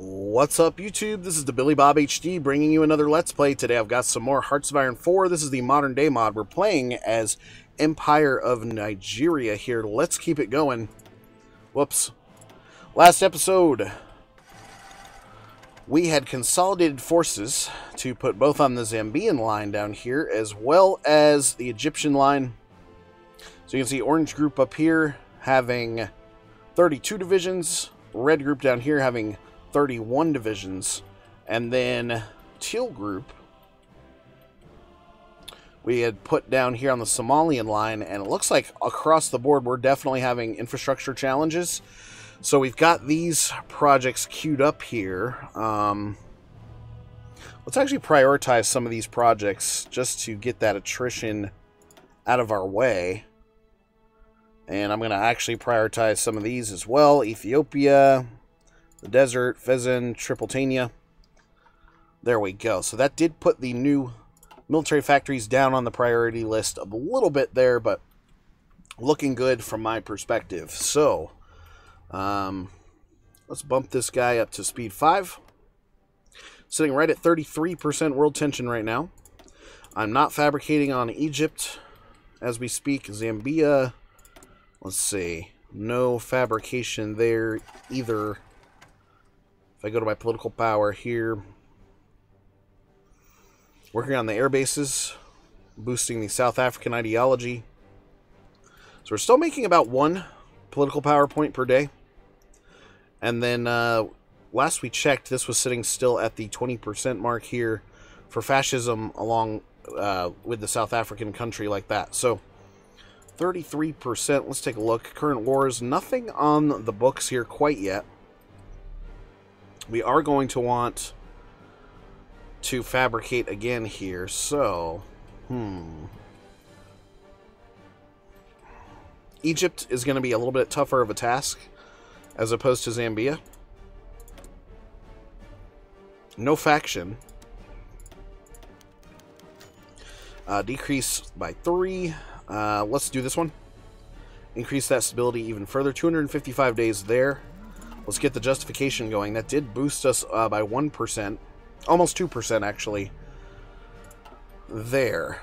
What's up, YouTube? This is the Billy Bob HD bringing you another Let's Play. Today I've got some more Hearts of Iron 4. This is the modern day mod. We're playing as Empire of Nigeria here. Let's keep it going. Whoops. Last episode, we had consolidated forces to put both on the Zambian line down here as well as the Egyptian line. So you can see Orange Group up here having 32 divisions, Red Group down here having 31 divisions, and then Teal Group we had put down here on the Somalian line, and it looks like across the board we're definitely having infrastructure challenges. So we've got these projects queued up here. Let's actually prioritize some of these projects just to get that attrition out of our way. And I'm going to actually prioritize some of these as well. Ethiopia, the Desert, Fezzan, Tripolitania. There we go. So that did put the new military factories down on the priority list a little bit there, but looking good from my perspective. So, let's bump this guy up to speed 5. Sitting right at 33% world tension right now. I'm not fabricating on Egypt as we speak. Zambia, let's see. No fabrication there either. If I go to my political power here, working on the air bases, boosting the South African ideology. So we're still making about 1 political power point per day. And then last we checked, this was sitting still at the 20% mark here for fascism along with the South African country like that. So 33%, let's take a look. Current wars, nothing on the books here quite yet. We are going to want to fabricate again here, so, Egypt is going to be a little bit tougher of a task as opposed to Zambia. No faction. Decrease by 3. Let's do this one. Increase that stability even further. 255 days there. Let's get the justification going. That did boost us by 1%. Almost 2%, actually. There.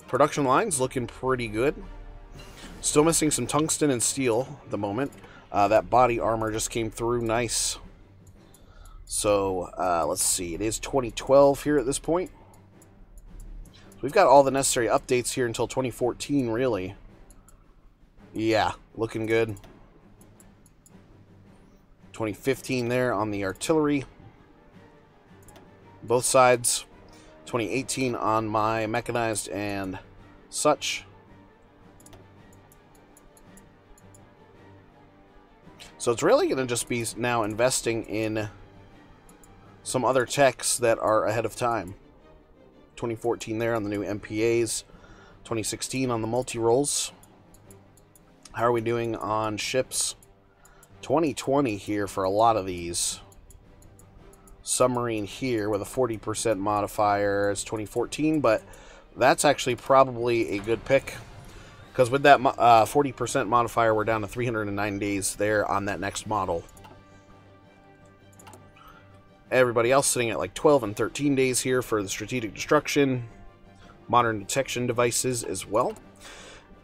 Production lines looking pretty good. Still missing some tungsten and steel at the moment. That body armor just came through. Nice. So, let's see. It is 2012 here at this point. We've got all the necessary updates here until 2014, really. Yeah, looking good. 2015 there on the artillery. Both sides. 2018 on my mechanized and such. So it's really going to just be now investing in some other techs that are ahead of time. 2014 there on the new MPAs. 2016 on the multi-rolls. How are we doing on ships? 2020 here for a lot of these. Submarine here with a 40% modifier. It's 2014, but that's actually probably a good pick. Because with that 40% modifier, we're down to 309 days there on that next model. Everybody else sitting at like 12 and 13 days here for the strategic destruction. Modern detection devices as well.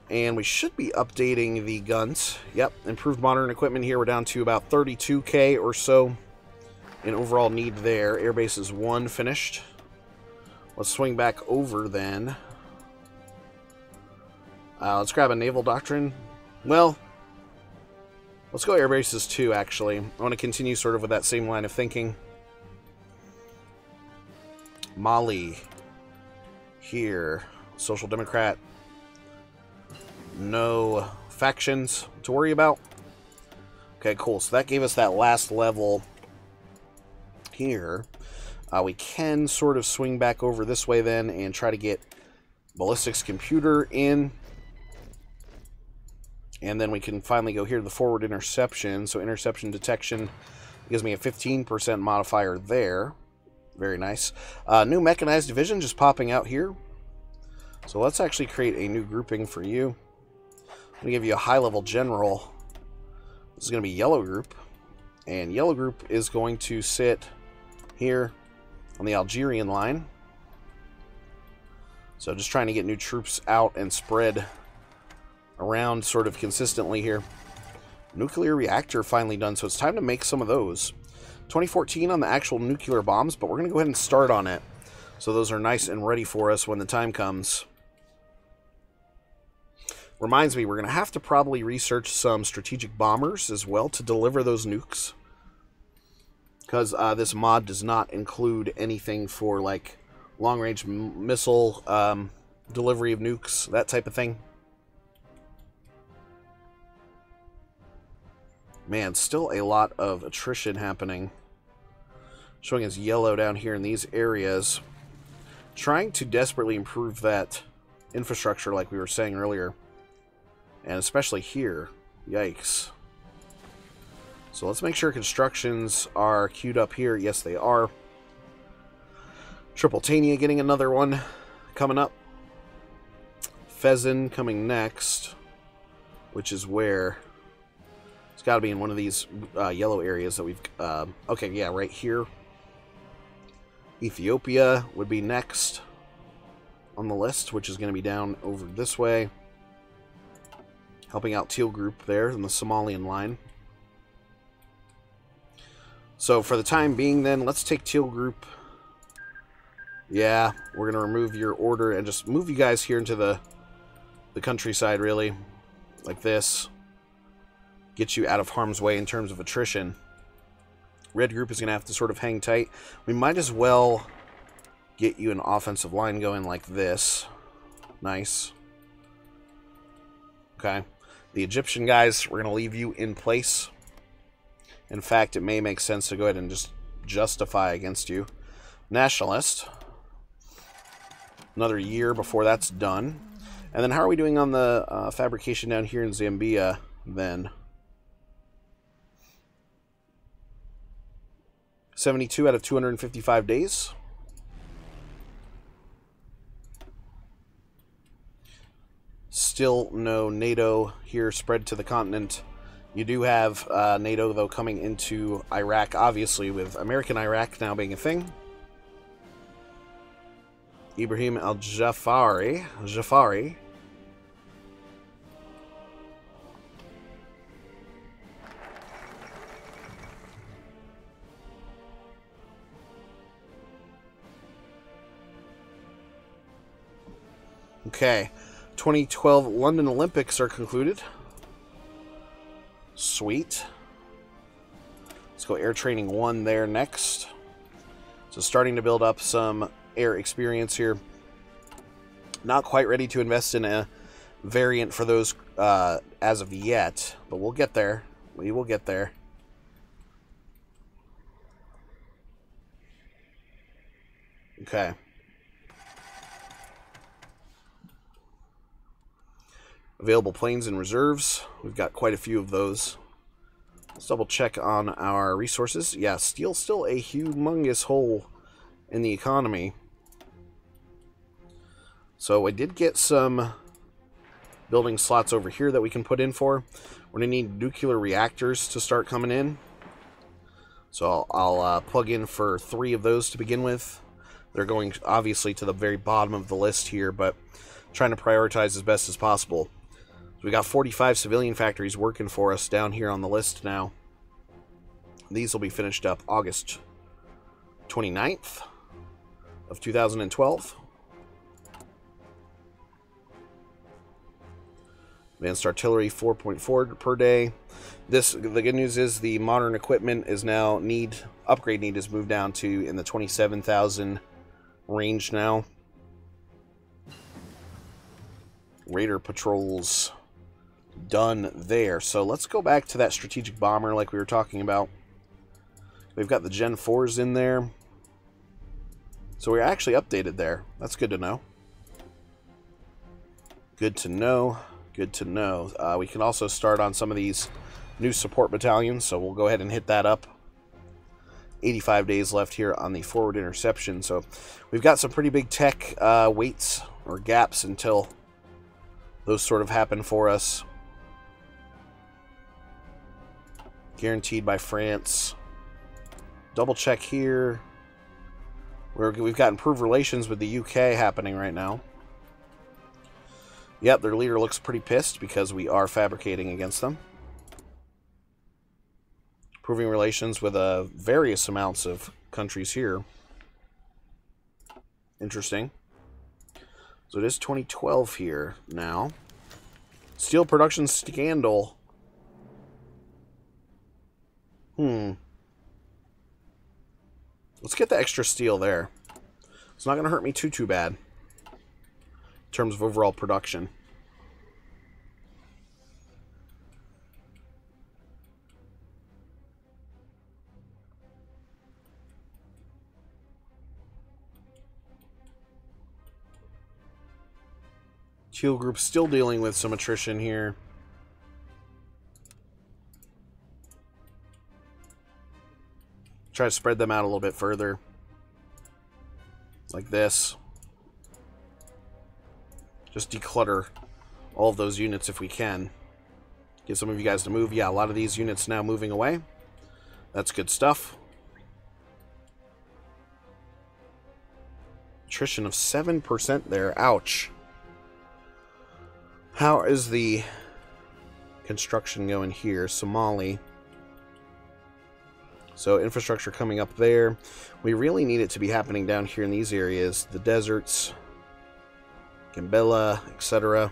And we should be updating the guns. Yep, improved modern equipment here. We're down to about 32k or so in overall need there. Airbase is 1 finished. Let's swing back over then. Let's grab a naval doctrine. Well, let's go airbases 2, actually. I want to continue sort of with that same line of thinking. Mali. Here. Social Democrat. No factions to worry about. Okay, cool. So that gave us that last level here. We can sort of swing back over this way then and try to get ballistics computer in. And then we can finally go here to the forward interception. So interception detection gives me a 15% modifier there. Very nice. New mechanized division just popping out here. So let's actually create a new grouping for you. I'm going to give you a high-level general. This is going to be Yellow Group. And yellow group is going to sit here on the Algerian line. So just trying to get new troops out and spread around sort of consistently here. Nuclear reactor finally done, so it's time to make some of those. 2014 on the actual nuclear bombs, but we're going to go ahead and start on it. So those are nice and ready for us when the time comes. Reminds me, we're going to have to probably research some strategic bombers as well to deliver those nukes. Because this mod does not include anything for, like, long-range missile delivery of nukes, that type of thing. Man, still a lot of attrition happening. Showing us yellow down here in these areas. Trying to desperately improve that infrastructure like we were saying earlier. And especially here. Yikes. So let's make sure constructions are queued up here. Yes, they are. Tripolitania getting another one coming up. Fezzan coming next. Which is where... It's got to be in one of these yellow areas that we've... okay, yeah, right here. Ethiopia would be next on the list, which is going to be down over this way. Helping out Teal Group there in the Somalian line. So for the time being then, let's take Teal Group. Yeah, we're going to remove your order and just move you guys here into the countryside, really. Like this. Get you out of harm's way in terms of attrition. Red Group is going to have to sort of hang tight. We might as well get you an offensive line going like this. Nice. Okay. The Egyptian guys, we're going to leave you in place. In fact, it may make sense to go ahead and just justify against you. Nationalist. Another year before that's done. And then how are we doing on the fabrication down here in Zambia then? 72 out of 255 days. Still no NATO here spread to the continent. You do have NATO, though, coming into Iraq, obviously, with American Iraq now being a thing. Ibrahim al-Jafari. Okay, 2012 London Olympics are concluded. Sweet. Let's go Air Training 1 there next. So starting to build up some air experience here. Not quite ready to invest in a variant for those as of yet, but we'll get there. We will get there. Okay. Available planes and reserves. We've got quite a few of those. Let's double check on our resources. Yeah, steel's still a humongous hole in the economy. So I did get some building slots over here that we can put in for. We're going to need nuclear reactors to start coming in. So I'll plug in for 3 of those to begin with. They're going obviously to the very bottom of the list here, but trying to prioritize as best as possible. So we got 45 civilian factories working for us down here on the list now. These will be finished up August 29th of 2012. Advanced artillery 4.4 per day. The good news is the modern equipment is now upgrade need is moved down to in the 27,000 range now. Raider patrols done there. So let's go back to that strategic bomber like we were talking about. We've got the Gen 4s in there. So we're actually updated there. That's good to know. Good to know. Good to know. We can also start on some of these new support battalions, so we'll go ahead and hit that up. 85 days left here on the forward interception. So we've got some pretty big tech waits or gaps until those sort of happen for us. Guaranteed by France. Double check here. We've got improved relations with the UK happening right now. Yep, their leader looks pretty pissed because we are fabricating against them. Improving relations with various amounts of countries here. Interesting. So it is 2012 here now. Steel production scandal. Let's get the extra steel there. It's not going to hurt me too bad in terms of overall production. Teal Group still dealing with some attrition here. Try to spread them out a little bit further. Like this. Just declutter all of those units if we can. Get some of you guys to move. Yeah, a lot of these units now moving away. That's good stuff. Attrition of 7% there. Ouch. How is the construction going here? Somali. So infrastructure coming up there. We really need it to be happening down here in these areas. The deserts, Gambela, etc.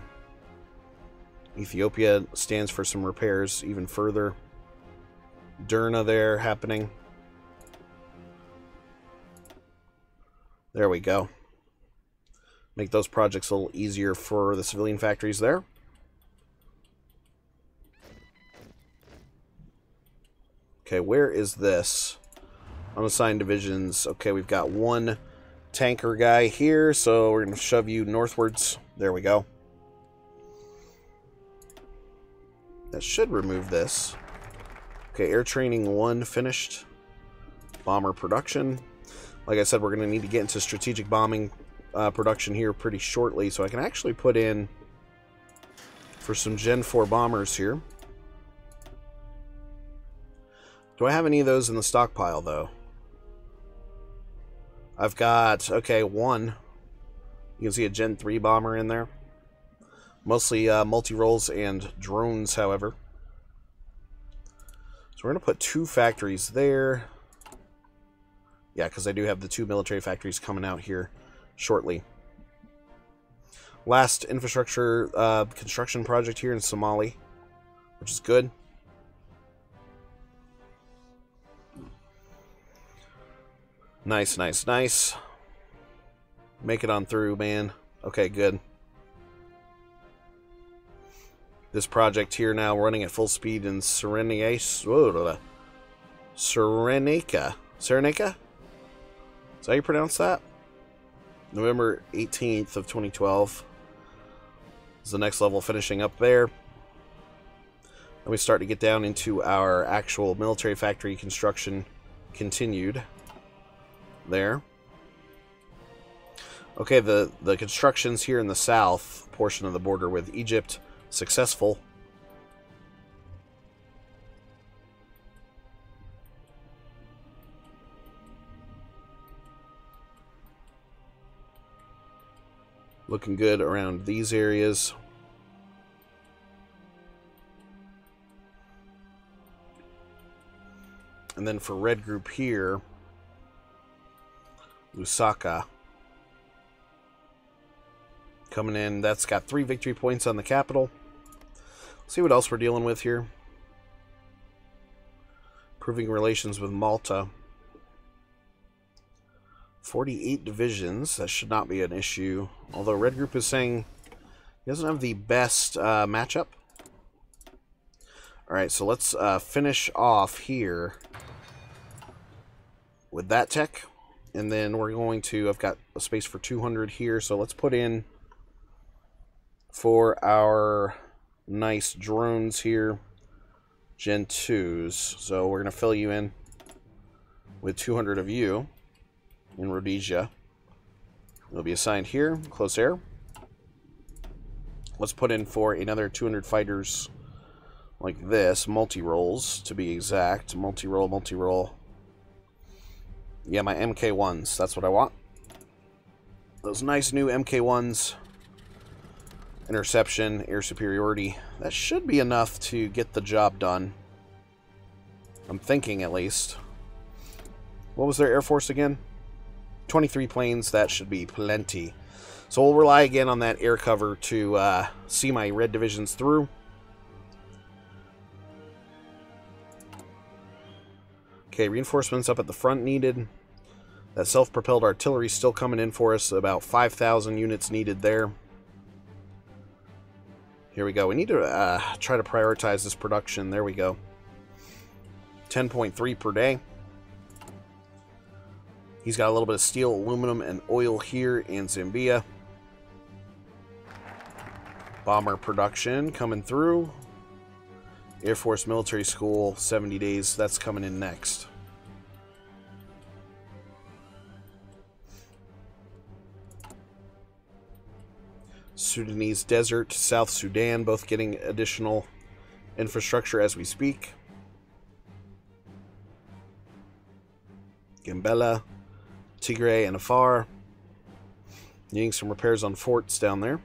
Ethiopia stands for some repairs even further. Derna there happening. There we go. Make those projects a little easier for the civilian factories there. Okay, where is this? Unassigned divisions. Okay, we've got one tanker guy here, so we're going to shove you northwards. There we go. That should remove this. Okay, air training 1 finished. Bomber production. Like I said, we're going to need to get into strategic bombing production here pretty shortly, so I can actually put in for some Gen 4 bombers here. Do I have any of those in the stockpile, though? I've got, okay, 1. You can see a Gen 3 bomber in there. Mostly multi-rolls and drones, however. So we're going to put 2 factories there. Yeah, because I do have the 2 military factories coming out here shortly. Last infrastructure construction project here in Somali, which is good. Nice, nice, nice. Make it on through, man. Okay, good. This project here now running at full speed in Cyrenaica. Cyrenaica? Is that how you pronounce that? November 18th of 2012 is the next level, finishing up there. And we start to get down into our actual military factory construction continued there. Okay, the constructions here in the south portion of the border with Egypt, successful. Looking good around these areas. And then for red group here, Lusaka coming in. That's got 3 victory points on the capital. Let's see what else we're dealing with here. Improving relations with Malta. 48 divisions. That should not be an issue. Although red group is saying he doesn't have the best matchup. Alright, so let's finish off here with that tech. And then we're going to, I've got a space for 200 here, so let's put in for our nice drones here, Gen 2s. So we're going to fill you in with 200 of you in Rhodesia. They'll be assigned here, close air. Let's put in for another 200 fighters like this, multi-rolls to be exact. Multi-roll, multi-roll. Yeah, my MK1s, that's what I want. Those nice new MK1s. Interception, air superiority. That should be enough to get the job done. I'm thinking, at least. What was their Air Force again? 23 planes, that should be plenty. So we'll rely again on that air cover to see my red divisions through. Okay, reinforcements up at the front needed. That self-propelled artillery still coming in for us. About 5,000 units needed there. Here we go. We need to try to prioritize this production. There we go. 10.3 per day. He's got a little bit of steel, aluminum, and oil here in Zambia. Bomber production coming through. Air Force Military School, 70 days. That's coming in next. Sudanese Desert, South Sudan, both getting additional infrastructure as we speak. Gambela, Tigray, and Afar. Needing some repairs on forts down there.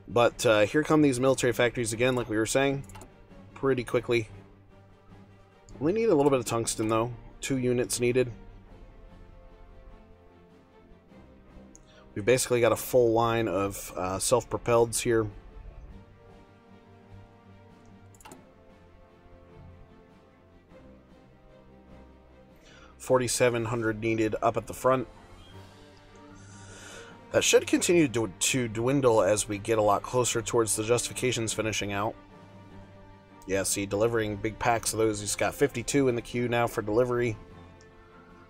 But here come these military factories again, like we were saying. Pretty quickly. Only need a little bit of tungsten, though. 2 units needed. We've basically got a full line of self-propelleds here. $4,700 needed up at the front. That should continue to dwindle as we get a lot closer towards the justifications finishing out. Yeah, see, delivering big packs of those. He's got 52 in the queue now for delivery.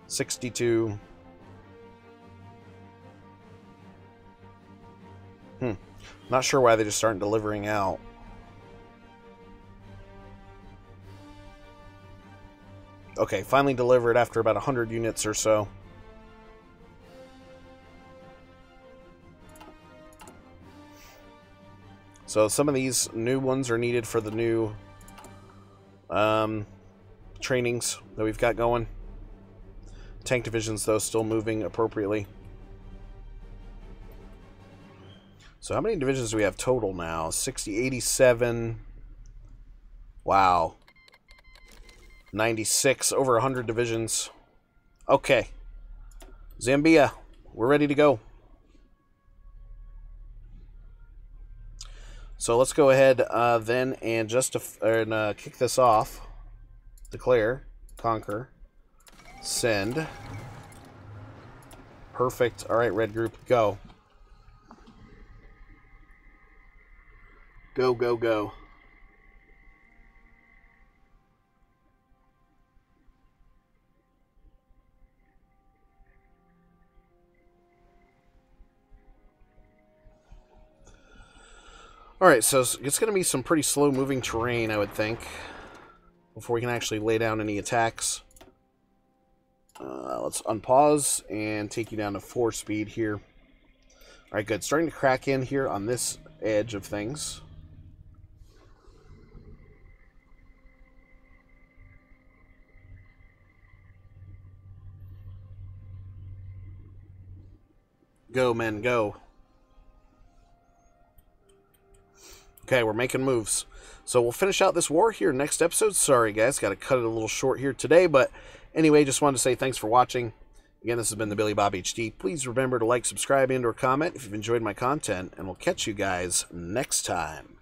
62. Not sure why they just aren't delivering out. Okay, finally delivered after about 100 units or so. So some of these new ones are needed for the new trainings that we've got going. Tank divisions, though, still moving appropriately. So how many divisions do we have total now? 60, 87. Wow. 96, over 100 divisions. Okay. Zambia, we're ready to go. So let's go ahead then and just kick this off. Declare, conquer, send. Perfect. All right, red group, go. Go, go, go. Alright, so it's going to be some pretty slow-moving terrain, I would think, before we can actually lay down any attacks. Let's unpause and take you down to 4 speed here. Alright, good. Starting to crack in here on this edge of things. Go, men, go. Okay, we're making moves. So we'll finish out this war here next episode. Sorry, guys, got to cut it a little short here today. But anyway, just wanted to say thanks for watching. Again, this has been the Billy Bob HD. Please remember to like, subscribe, and or comment if you've enjoyed my content. And we'll catch you guys next time.